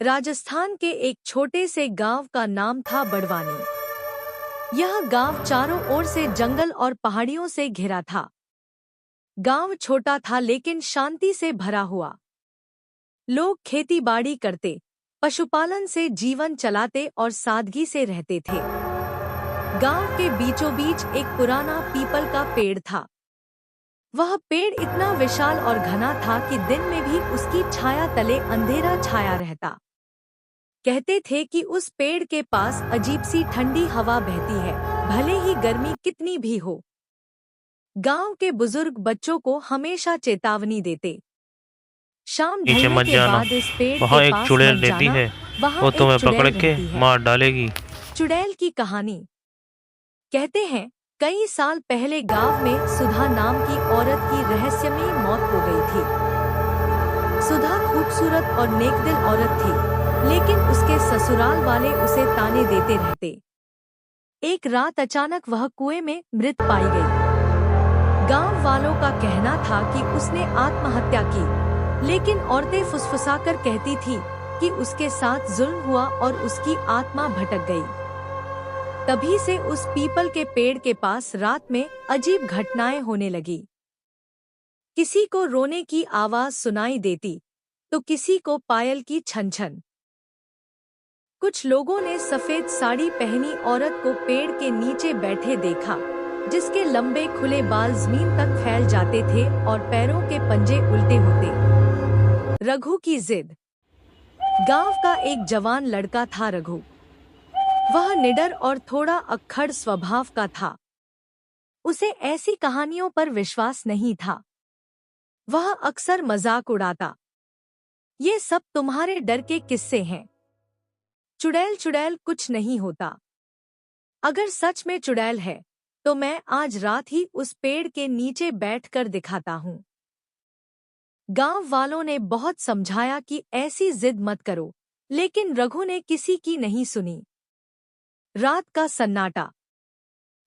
राजस्थान के एक छोटे से गांव का नाम था बड़वानी। यह गांव चारों ओर से जंगल और पहाड़ियों से घिरा था। गांव छोटा था लेकिन शांति से भरा हुआ। लोग खेती बाड़ी करते, पशुपालन से जीवन चलाते और सादगी से रहते थे। गांव के बीचों बीच एक पुराना पीपल का पेड़ था। वह पेड़ इतना विशाल और घना था कि दिन में भी उसकी छाया तले अंधेरा छाया रहता। कहते थे कि उस पेड़ के पास अजीब सी ठंडी हवा बहती है, भले ही गर्मी कितनी भी हो। गांव के बुजुर्ग बच्चों को हमेशा चेतावनी देते, शाम नीचे ढलने मत के जाना, बाद इस पेड़ वहाँ के एक पास चुड़ैल मत रहती जाना, है, वहाँ वो एक तुम्हें चुड़ैल पकड़ के रहती है। मार डालेगी। चुड़ैल की कहानी। कहते हैं कई साल पहले गांव में सुधा नाम की औरत की रहस्यमयी मौत हो गई थी। सुधा खूबसूरत और नेकदिल औरत थी, लेकिन उसके ससुराल वाले उसे ताने देते रहते। एक रात अचानक वह कुएं में मृत पाई गई। गांव वालों का कहना था कि उसने आत्महत्या की, लेकिन औरतें फुसफुसाकर कहती थी कि उसके साथ जुल्म हुआ और उसकी आत्मा भटक गई। तभी से उस पीपल के पेड़ के पास रात में अजीब घटनाएं होने लगी। किसी को रोने की आवाज सुनाई देती, तो किसी को पायल की छन छन। कुछ लोगों ने सफेद साड़ी पहनी औरत को पेड़ के नीचे बैठे देखा, जिसके लंबे खुले बाल जमीन तक फैल जाते थे और पैरों के पंजे उल्टे होते। रघु की जिद। गांव का एक जवान लड़का था रघु। वह निडर और थोड़ा अक्खड़ स्वभाव का था। उसे ऐसी कहानियों पर विश्वास नहीं था। वह अक्सर मजाक उड़ाता, ये सब तुम्हारे डर के किस्से हैं। चुड़ैल चुड़ैल कुछ नहीं होता। अगर सच में चुड़ैल है तो मैं आज रात ही उस पेड़ के नीचे बैठकर दिखाता हूँ। गांव वालों ने बहुत समझाया कि ऐसी जिद मत करो, लेकिन रघु ने किसी की नहीं सुनी। रात का सन्नाटा।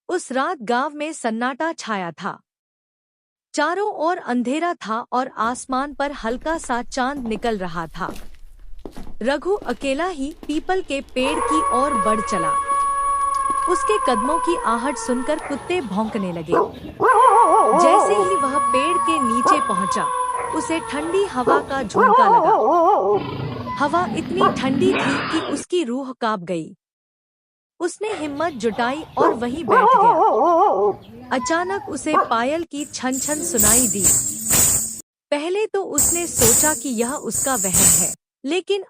उस रात गांव में सन्नाटा छाया था। चारों ओर अंधेरा था और आसमान पर हल्का सा चांद निकल रहा था। रघु अकेला ही पीपल के पेड़ की ओर बढ़ चला। उसके कदमों की आहट सुनकर कुत्ते भौंकने लगे। जैसे ही वह पेड़ के नीचे पहुंचा, उसे ठंडी हवा का झोंका लगा। हवा इतनी ठंडी थी कि उसकी रूह कांप गई। उसने हिम्मत जुटाई और वहीं बैठ गया। अचानक उसे पायल की छन छन सुनाई दी। पहले तो उसने सोचा कि यह उसका वहम है, लेकिन